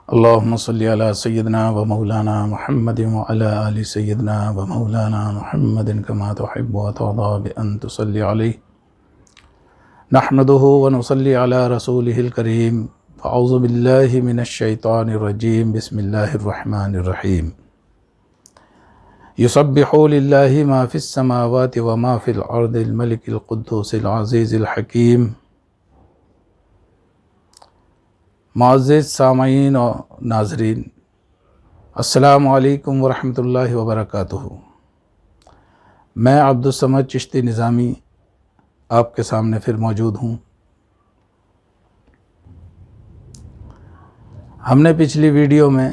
اللهم صل على سيدنا ومولانا محمد وعلى آل سيدنا ومولانا محمد كما تحب وترضى بأن تصلي عليه نحمده ونصلي على رسوله الكريم فأعوذ بالله من الشيطان الرجيم بسم الله الرحمن الرحيم يسبح لله ما في السماوات وما في الأرض الملك القدوس العزيز الحكيم۔ معزز سامعین و ناظرین، السلام علیکم ورحمۃ اللہ وبرکاتہ۔ میں عبدالصمد چشتی نظامی آپ کے سامنے پھر موجود ہوں۔ ہم نے پچھلی ویڈیو میں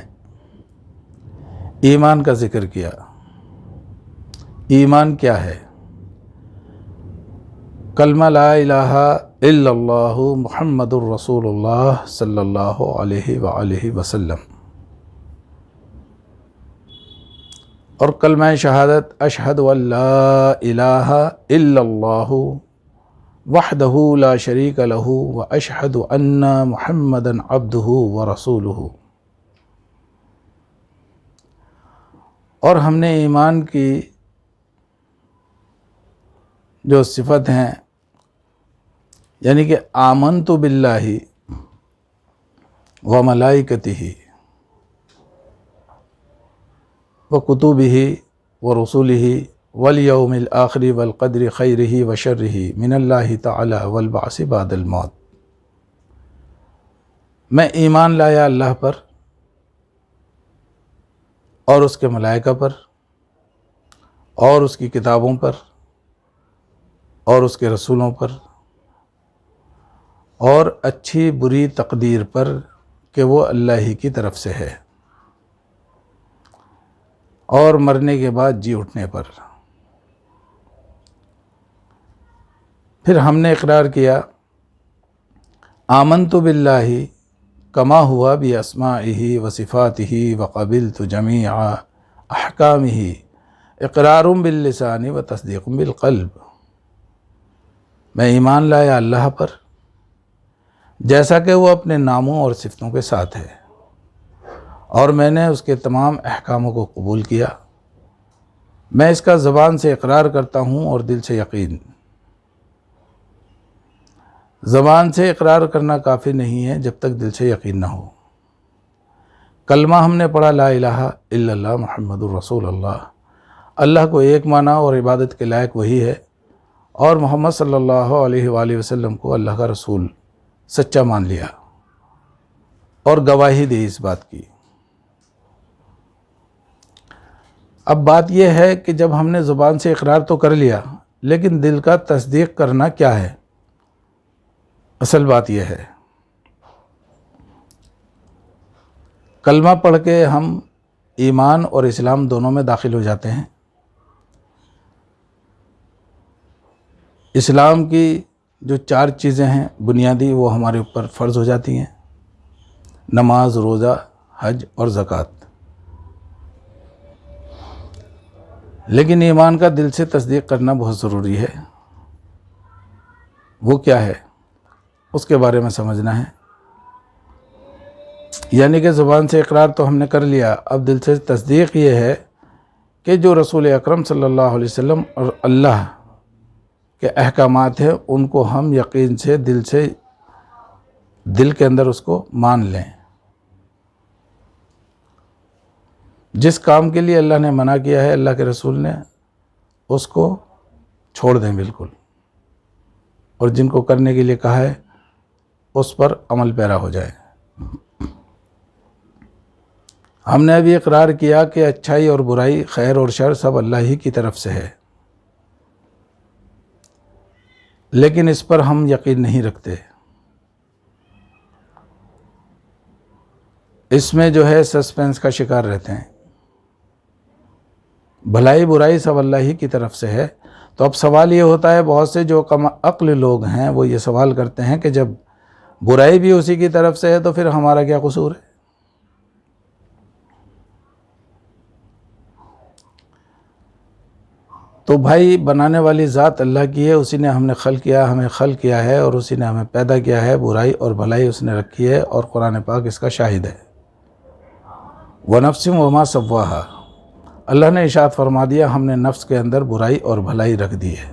ایمان کا ذکر کیا۔ ایمان کیا ہے؟ کلمہ لا الہ الا اللہ محمد الرسول اللہ صلی اللہ علیہ وآلہ وسلم، اور کلمہ شہادت اشہد ان لا الہ الا اللہ وحدہ لا شریک لہ واشہد ان محمدا عبدہ ورسولہ۔ اور ہم نے ایمان کی جو صفت ہیں، یعنی کہ آمنت باللہ وملائکتہ وکتبہ ورسلہ والیوم الآخر والقدر خیرہ وشرہ من اللہ تعالی والبعث بعد الموت۔ میں ایمان لایا اللہ پر اور اس کے ملائکہ پر اور اس کی کتابوں پر اور اس کے رسولوں پر اور اچھی بری تقدیر پر کہ وہ اللہ ہی کی طرف سے ہے، اور مرنے کے بعد جی اٹھنے پر۔ پھر ہم نے اقرار کیا آمنت باللہ کما ہوا باسمائہ وصفاتہ وقبلت جمیع احکامہ اقرار باللسان وتصدیق بالقلب۔ میں ایمان لایا اللہ پر جیسا کہ وہ اپنے ناموں اور صفتوں کے ساتھ ہے، اور میں نے اس کے تمام احکاموں کو قبول کیا۔ میں اس کا زبان سے اقرار کرتا ہوں اور دل سے یقین۔ زبان سے اقرار کرنا کافی نہیں ہے جب تک دل سے یقین نہ ہو۔ کلمہ ہم نے پڑھا لا الہ الا اللہ محمد الرسول اللہ، اللہ کو ایک مانا اور عبادت کے لائق وہی ہے، اور محمد صلی اللہ علیہ وآلہ وسلم کو اللہ کا رسول سچا مان لیا اور گواہی دی اس بات کی۔ اب بات یہ ہے کہ جب ہم نے زبان سے اقرار تو کر لیا، لیکن دل کا تصدیق کرنا کیا ہے؟ اصل بات یہ ہے، کلمہ پڑھ کے ہم ایمان اور اسلام دونوں میں داخل ہو جاتے ہیں۔ اسلام کی جو 4 چیزیں ہیں بنیادی، وہ ہمارے اوپر فرض ہو جاتی ہیں: نماز، روزہ، حج اور زکوٰۃ۔ لیکن ایمان کا دل سے تصدیق کرنا بہت ضروری ہے۔ وہ کیا ہے؟ اس کے بارے میں سمجھنا ہے۔ یعنی کہ زبان سے اقرار تو ہم نے کر لیا، اب دل سے تصدیق یہ ہے کہ جو رسول اکرم صلی اللہ علیہ وسلم اور اللہ کے احکامات ہیں ان کو ہم یقین سے دل کے اندر اس کو مان لیں۔ جس کام کے لیے اللہ نے منع کیا ہے، اللہ کے رسول نے، اس کو چھوڑ دیں بالکل، اور جن کو کرنے کے لیے کہا ہے اس پر عمل پیرا ہو جائے۔ ہم نے ابھی اقرار کیا کہ اچھائی اور برائی، خیر اور شر سب اللہ ہی کی طرف سے ہے، لیکن اس پر ہم یقین نہیں رکھتے۔ اس میں جو ہے سسپینس کا شکار رہتے ہیں۔ بھلائی برائی سب اللہ ہی کی طرف سے ہے۔ تو اب سوال یہ ہوتا ہے، بہت سے جو کم عقل لوگ ہیں وہ یہ سوال کرتے ہیں کہ جب برائی بھی اسی کی طرف سے ہے تو پھر ہمارا کیا قصور ہے؟ تو بھائی بنانے والی ذات اللہ کی ہے، اسی نے ہمیں خلق کیا ہے اور اسی نے ہمیں پیدا کیا ہے، برائی اور بھلائی اس نے رکھی ہے اور قرآن پاک اس کا شاہد ہے۔ ونفس وما سواہا، اللہ نے ارشاد فرما دیا ہم نے نفس کے اندر برائی اور بھلائی رکھ دی ہے۔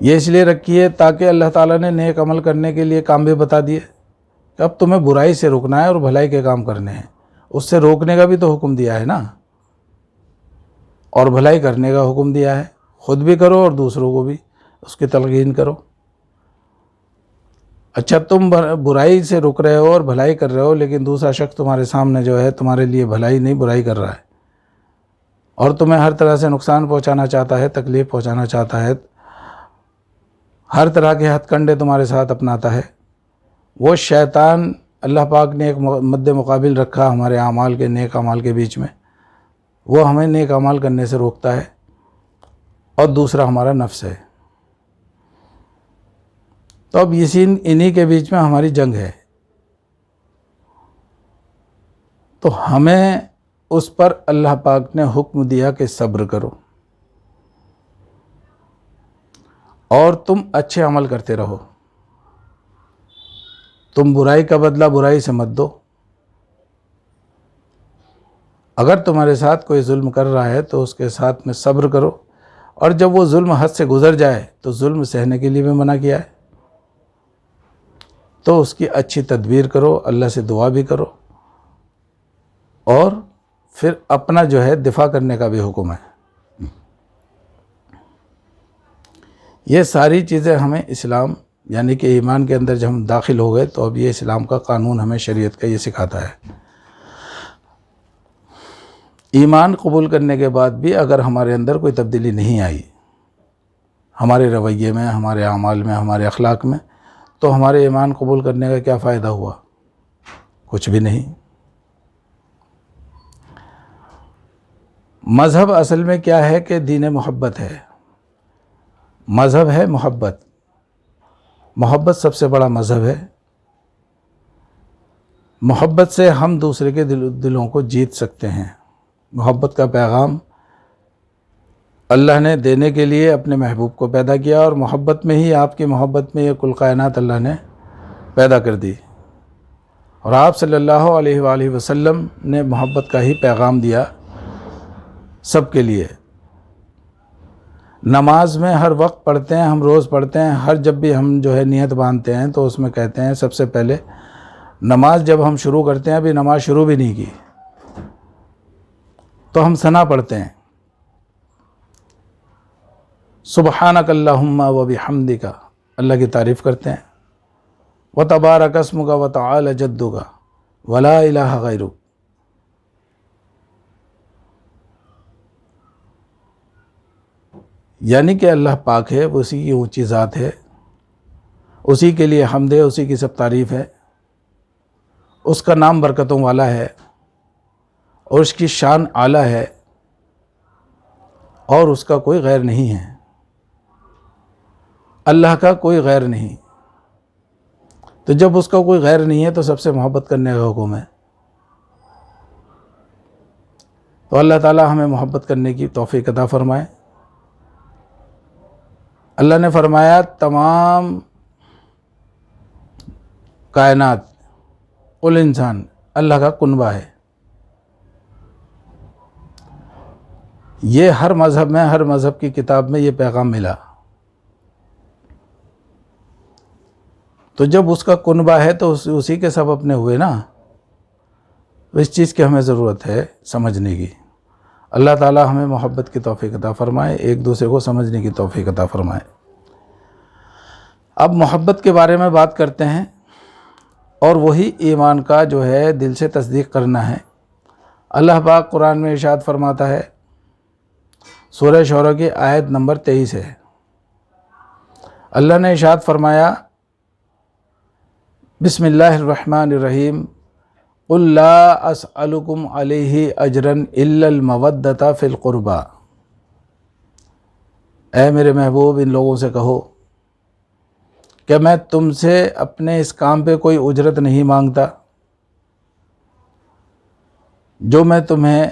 یہ اس لیے رکھی ہے تاکہ اللہ تعالیٰ نے نیک عمل کرنے کے لیے کام بھی بتا دیے کہ اب تمہیں برائی سے رکنا ہے اور بھلائی کے کام کرنے ہیں۔ اس سے روکنے کا بھی تو حکم دیا ہے نا، اور بھلائی کرنے کا حکم دیا ہے، خود بھی کرو اور دوسروں کو بھی اس کی تلقین کرو۔ اچھا تم برائی سے رک رہے ہو اور بھلائی کر رہے ہو، لیکن دوسرا شخص تمہارے سامنے جو ہے تمہارے لیے بھلائی نہیں برائی کر رہا ہے اور تمہیں ہر طرح سے نقصان پہنچانا چاہتا ہے، تکلیف پہنچانا چاہتا ہے، ہر طرح کے ہتھ کنڈے تمہارے ساتھ اپناتا ہے۔ وہ شیطان اللہ پاک نے ایک مد مقابل رکھا ہمارے اعمال کے، نیک اعمال کے بیچ میں، وہ ہمیں نیک اعمال کرنے سے روکتا ہے، اور دوسرا ہمارا نفس ہے۔ تو اب انہی کے بیچ میں ہماری جنگ ہے، تو ہمیں اس پر اللہ پاک نے حکم دیا کہ صبر کرو اور تم اچھے عمل کرتے رہو، تم برائی کا بدلہ برائی سے مت دو۔ اگر تمہارے ساتھ کوئی ظلم کر رہا ہے تو اس کے ساتھ میں صبر کرو، اور جب وہ ظلم حد سے گزر جائے تو ظلم سہنے کے لیے بھی منع کیا ہے، تو اس کی اچھی تدبیر کرو، اللہ سے دعا بھی کرو، اور پھر اپنا جو ہے دفاع کرنے کا بھی حکم ہے۔ یہ ساری چیزیں ہمیں اسلام یعنی کہ ایمان کے اندر جب ہم داخل ہو گئے تو اب یہ اسلام کا قانون ہمیں شریعت کا یہ سکھاتا ہے۔ ایمان قبول کرنے کے بعد بھی اگر ہمارے اندر کوئی تبدیلی نہیں آئی، ہمارے رویے میں، ہمارے اعمال میں، ہمارے اخلاق میں، تو ہمارے ایمان قبول کرنے کا کیا فائدہ ہوا؟ کچھ بھی نہیں۔ مذہب اصل میں کیا ہے کہ دین محبت ہے، مذہب ہے محبت، محبت سب سے بڑا مذہب ہے۔ محبت سے ہم دوسرے کے دلوں کو جیت سکتے ہیں۔ محبت کا پیغام اللہ نے دینے کے لیے اپنے محبوب کو پیدا کیا، اور محبت میں ہی، آپ کی محبت میں یہ کل کائنات اللہ نے پیدا کر دی، اور آپ صلی اللہ علیہ وآلہ وسلم نے محبت کا ہی پیغام دیا سب کے لیے۔ نماز میں ہر وقت پڑھتے ہیں، ہم روز پڑھتے ہیں، ہر جب بھی ہم جو ہے نیت باندھتے ہیں تو اس میں کہتے ہیں سب سے پہلے نماز جب ہم شروع کرتے ہیں، ابھی نماز شروع بھی نہیں کی تو ہم ثنا پڑھتے ہیں، سبحانک اللہم وبحمدک، اللہ کی تعریف کرتے ہیں، وتبارک اسمک وتعالی جدک ولا الہ غیرک۔ یعنی کہ اللہ پاک ہے، وہ اسی کی اونچی ذات ہے، اسی کے لیے حمد ہے، اسی کی سب تعریف ہے، اس کا نام برکتوں والا ہے، اور اس کی شان اعلیٰ ہے، اور اس کا کوئی غیر نہیں ہے، اللہ کا کوئی غیر نہیں۔ تو جب اس کا کوئی غیر نہیں ہے تو سب سے محبت کرنے کا حکم ہے۔ تو اللہ تعالی ہمیں محبت کرنے کی توفیق عطا فرمائے۔ اللہ نے فرمایا تمام کائنات، کل انسان اللہ کا کنبہ ہے۔ یہ ہر مذہب میں، ہر مذہب کی کتاب میں یہ پیغام ملا۔ تو جب اس کا کنبہ ہے تو اسی کے سب اپنے ہوئے نا، تو اس چیز کی ہمیں ضرورت ہے سمجھنے کی۔ اللہ تعالی ہمیں محبت کی توفیق عطا فرمائے، ایک دوسرے کو سمجھنے کی توفیق عطا فرمائے۔ اب محبت کے بارے میں بات کرتے ہیں، اور وہی ایمان کا جو ہے دل سے تصدیق کرنا ہے۔ اللہ پاک قرآن میں ارشاد فرماتا ہے، سورہ شعراء کی آیت نمبر 23 ہے، اللہ نے ارشاد فرمایا بسم اللہ الرحمن الرحیم قل لا اسألکم علیہ اجرا الا المودۃ فی القربى۔ اے میرے محبوب ان لوگوں سے کہو کہ میں تم سے اپنے اس کام پہ کوئی اجرت نہیں مانگتا، جو میں تمہیں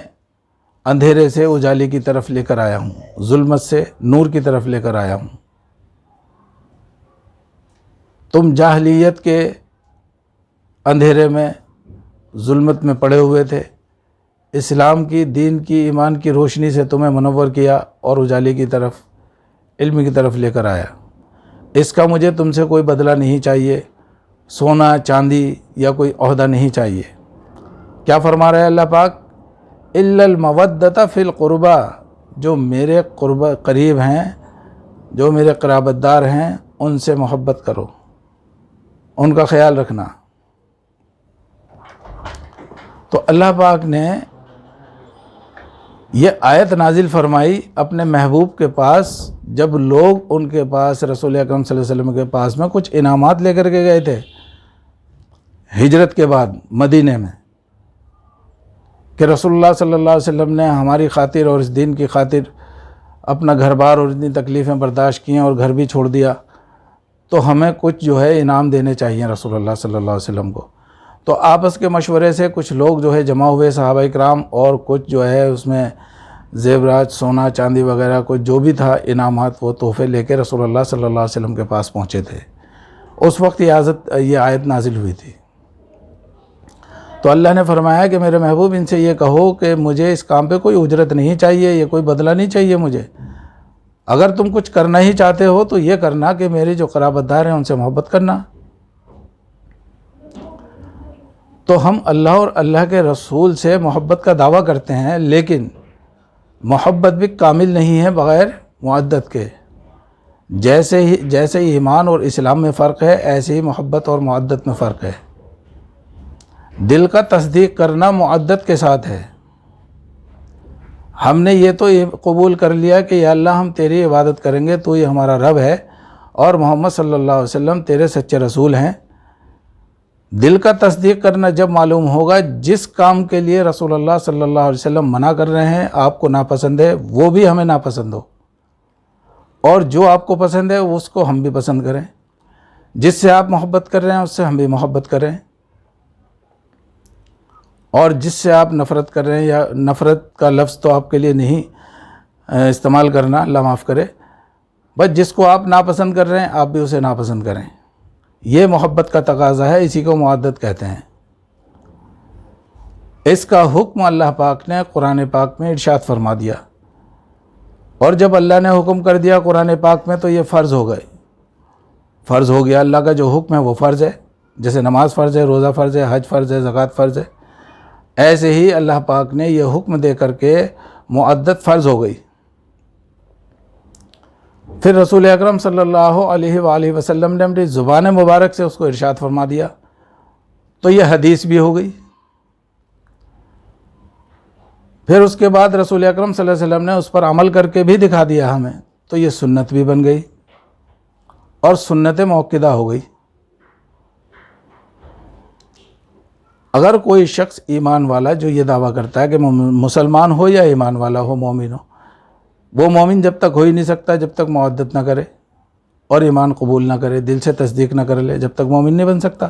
اندھیرے سے اجالے کی طرف لے کر آیا ہوں، ظلمت سے نور کی طرف لے کر آیا ہوں۔ تم جاہلیت کے اندھیرے میں، ظلمت میں پڑے ہوئے تھے، اسلام کی، دین کی، ایمان کی روشنی سے تمہیں منور کیا اور اجالے کی طرف، علم کی طرف لے کر آیا۔ اس کا مجھے تم سے کوئی بدلہ نہیں چاہیے، سونا چاندی یا کوئی عہدہ نہیں چاہیے۔ کیا فرما رہا ہے اللہ پاک؟ الا المودۃ فی القربہ، جو میرے قریب ہیں، جو میرے قرابت دار ہیں، ان سے محبت کرو، ان کا خیال رکھنا۔ تو اللہ پاک نے یہ آیت نازل فرمائی اپنے محبوب کے پاس، جب لوگ ان کے پاس، رسول اکرم صلی اللہ علیہ وسلم کے پاس میں کچھ انعامات لے کر کے گئے تھے ہجرت کے بعد مدینے میں، کہ رسول اللہ صلی اللہ علیہ وسلم نے ہماری خاطر اور اس دین کی خاطر اپنا گھر بار اور اتنی تکلیفیں برداشت کی ہیں اور گھر بھی چھوڑ دیا، تو ہمیں کچھ جو ہے انعام دینے چاہیے رسول اللہ صلی اللہ علیہ وسلم کو۔ تو آپس کے مشورے سے کچھ لوگ جو ہے جمع ہوئے صحابہ اکرام، اور کچھ جو ہے اس میں زیورات، سونا چاندی وغیرہ کچھ جو بھی تھا انعامات، وہ تحفے لے کے رسول اللہ صلی اللہ علیہ وسلم کے پاس پہنچے تھے۔ اس وقت یہ آیت نازل ہوئی تھی۔ تو اللہ نے فرمایا کہ میرے محبوب ان سے یہ کہو کہ مجھے اس کام پہ کوئی اجرت نہیں چاہیے، یہ کوئی بدلہ نہیں چاہیے مجھے۔ اگر تم کچھ کرنا ہی چاہتے ہو تو یہ کرنا کہ میرے جو قرابت دار ہیں ان سے محبت کرنا۔ تو ہم اللہ اور اللہ کے رسول سے محبت کا دعویٰ کرتے ہیں، لیکن محبت بھی کامل نہیں ہے بغیر معدت کے۔ جیسے ہی ایمان اور اسلام میں فرق ہے، ایسے ہی محبت اور معدت میں فرق ہے۔ دل کا تصدیق کرنا معدت کے ساتھ ہے۔ ہم نے یہ تو قبول کر لیا کہ یا اللہ ہم تیری عبادت کریں گے، تو یہ ہمارا رب ہے اور محمد صلی اللہ علیہ وسلم تیرے سچے رسول ہیں۔ دل کا تصدیق کرنا جب معلوم ہوگا، جس کام کے لیے رسول اللہ صلی اللہ علیہ وسلم منع کر رہے ہیں، آپ کو ناپسند ہے، وہ بھی ہمیں ناپسند ہو، اور جو آپ کو پسند ہے اس کو ہم بھی پسند کریں۔ جس سے آپ محبت کر رہے ہیں اس سے ہم بھی محبت کریں، اور جس سے آپ نفرت کر رہے ہیں، یا نفرت کا لفظ تو آپ کے لیے نہیں استعمال کرنا، اللہ معاف کرے، بس جس کو آپ ناپسند کر رہے ہیں آپ بھی اسے ناپسند کریں۔ یہ محبت کا تقاضا ہے، اسی کو معدت کہتے ہیں۔ اس کا حکم اللہ پاک نے قرآن پاک میں ارشاد فرما دیا، اور جب اللہ نے حکم کر دیا قرآن پاک میں تو یہ فرض ہو گئے، فرض ہو گیا۔ اللہ کا جو حکم ہے وہ فرض ہے، جیسے نماز فرض ہے، روزہ فرض ہے، حج فرض ہے، زکوٰۃ فرض ہے، ایسے ہی اللہ پاک نے یہ حکم دے کر کے معدت فرض ہو گئی۔ پھر رسول اکرم صلی اللہ علیہ وآلہ وسلم نے اپنی زبان مبارک سے اس کو ارشاد فرما دیا، تو یہ حدیث بھی ہو گئی۔ پھر اس کے بعد رسول اکرم صلی اللہ علیہ وسلم نے اس پر عمل کر کے بھی دکھا دیا ہمیں، تو یہ سنت بھی بن گئی اور سنت موقدہ ہو گئی۔ اگر کوئی شخص ایمان والا جو یہ دعویٰ کرتا ہے کہ مسلمان ہو یا ایمان والا ہو، مومن ہو، وہ مومن جب تک ہو ہی نہیں سکتا جب تک معدت نہ کرے اور ایمان قبول نہ کرے، دل سے تصدیق نہ کر لے، جب تک مومن نہیں بن سکتا۔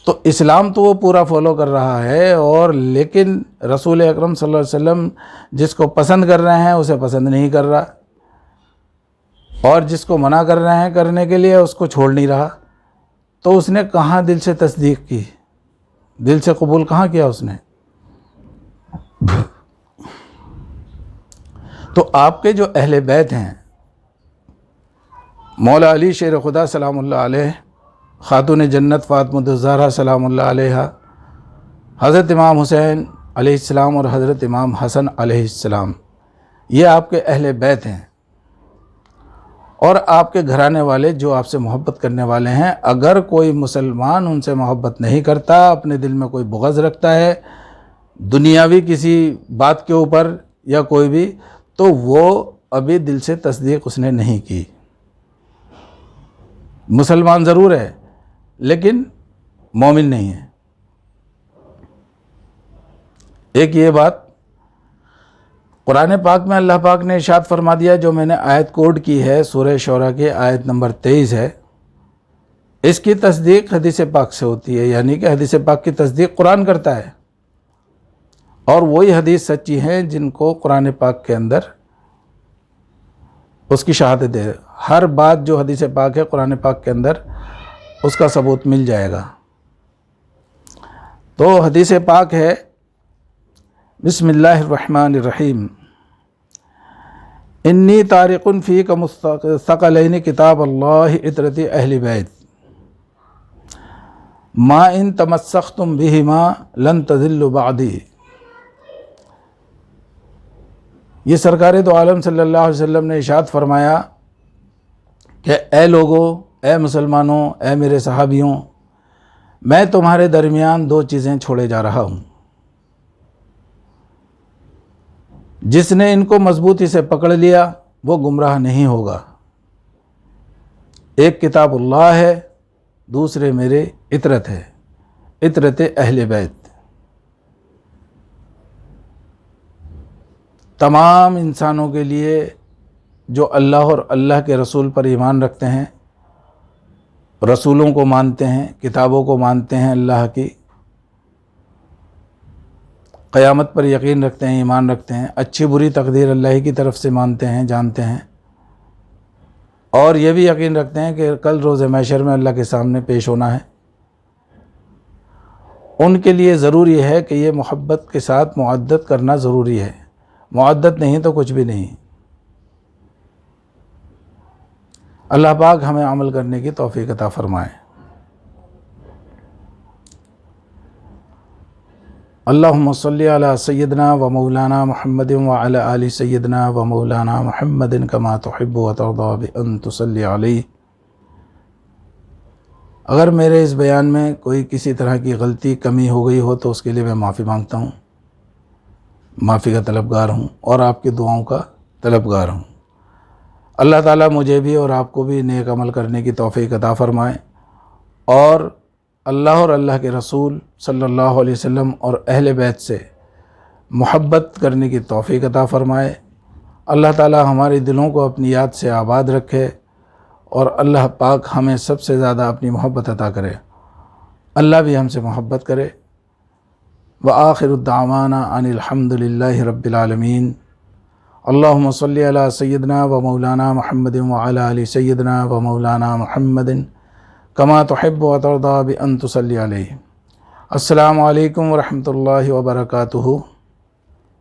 تو اسلام تو وہ پورا فالو کر رہا ہے، اور لیکن رسول اکرم صلی اللہ علیہ وسلم جس کو پسند کر رہے ہیں اسے پسند نہیں کر رہا، اور جس کو منع کر رہے ہیں کرنے کے لیے اس کو چھوڑ نہیں رہا۔ تو اس نے کہاں دل سے تصدیق کی، دل سے قبول کہاں کیا اس نے؟ تو آپ کے جو اہل بیت ہیں، مولا علی شیر خدا سلام اللہ علیہ، خاتون جنت فاطمۃ الزہرا سلام اللہ علیہا، حضرت امام حسین علیہ السلام اور حضرت امام حسن علیہ السلام، یہ آپ کے اہل بیت ہیں، اور آپ کے گھرانے والے جو آپ سے محبت کرنے والے ہیں۔ اگر کوئی مسلمان ان سے محبت نہیں کرتا، اپنے دل میں کوئی بغض رکھتا ہے دنیاوی کسی بات کے اوپر یا کوئی بھی، تو وہ ابھی دل سے تصدیق اس نے نہیں کی۔ مسلمان ضرور ہے لیکن مومن نہیں ہے۔ ایک یہ بات قرآن پاک میں اللہ پاک نے ارشاد فرما دیا، جو میں نے آیت کوڈ کی ہے سورہ شعراء کی آیت نمبر 23 ہے، اس کی تصدیق حدیث پاک سے ہوتی ہے، یعنی کہ حدیث پاک کی تصدیق قرآن کرتا ہے، اور وہی حدیث سچی ہیں جن کو قرآن پاک کے اندر اس کی شہادت ہے۔ ہر بات جو حدیث پاک ہے قرآن پاک کے اندر اس کا ثبوت مل جائے گا۔ تو حدیث پاک ہے، بسم اللہ الرحمن الرحیم، انی طارق فیک ثقلین کتاب اللہ عطرت اہل بیت ما ان تمسختم بہما لن تضلوا بعدی۔ یہ سرکار دو عالم صلی اللہ علیہ وسلم نے ارشاد فرمایا کہ اے لوگو، اے مسلمانوں، اے میرے صحابیوں، میں تمہارے درمیان دو چیزیں چھوڑے جا رہا ہوں، جس نے ان کو مضبوطی سے پکڑ لیا وہ گمراہ نہیں ہوگا۔ ایک کتاب اللہ ہے، دوسرے میرے عطرت ہے، عطرت اہل بیت۔ تمام انسانوں کے لیے جو اللہ اور اللہ کے رسول پر ایمان رکھتے ہیں، رسولوں کو مانتے ہیں، کتابوں کو مانتے ہیں اللہ کی، قیامت پر یقین رکھتے ہیں، ایمان رکھتے ہیں، اچھی بری تقدیر اللہ کی طرف سے مانتے ہیں، جانتے ہیں، اور یہ بھی یقین رکھتے ہیں کہ کل روز محشر میں اللہ کے سامنے پیش ہونا ہے، ان کے لیے ضروری ہے کہ یہ محبت کے ساتھ معدت کرنا ضروری ہے۔ معدت نہیں تو کچھ بھی نہیں۔ اللہ پاک ہمیں عمل کرنے کی توفیق عطا فرمائے۔ اللہم صلی علی سیدنا و مولانا محمد وعلی آل سیدنا و مولانا محمد کما تحب و ترضی بان تصلی علیہ۔ اگر میرے اس بیان میں کوئی کسی طرح کی غلطی کمی ہو گئی ہو تو اس کے لیے میں معافی مانگتا ہوں، معافی کا طلبگار ہوں، اور آپ کی دعاؤں کا طلبگار ہوں۔ اللہ تعالیٰ مجھے بھی اور آپ کو بھی نیک عمل کرنے کی توفیق عطا فرمائے، اور اللہ اور اللہ کے رسول صلی اللہ علیہ وسلم اور اہل بیت سے محبت کرنے کی توفیق عطا فرمائے۔ اللہ تعالیٰ ہمارے دلوں کو اپنی یاد سے آباد رکھے، اور اللہ پاک ہمیں سب سے زیادہ اپنی محبت عطا کرے، اللہ بھی ہم سے محبت کرے۔ وآخر الدعوانا ان الحمد للہ رب العالمین۔ اللہم صلی علی سیدنا و مولانا محمد وعلی آل سیدنا و مولانا محمد کما تحب و ترضی بان تصلی علیہ۔ السلام علیکم ورحمۃ اللہ وبرکاتہ۔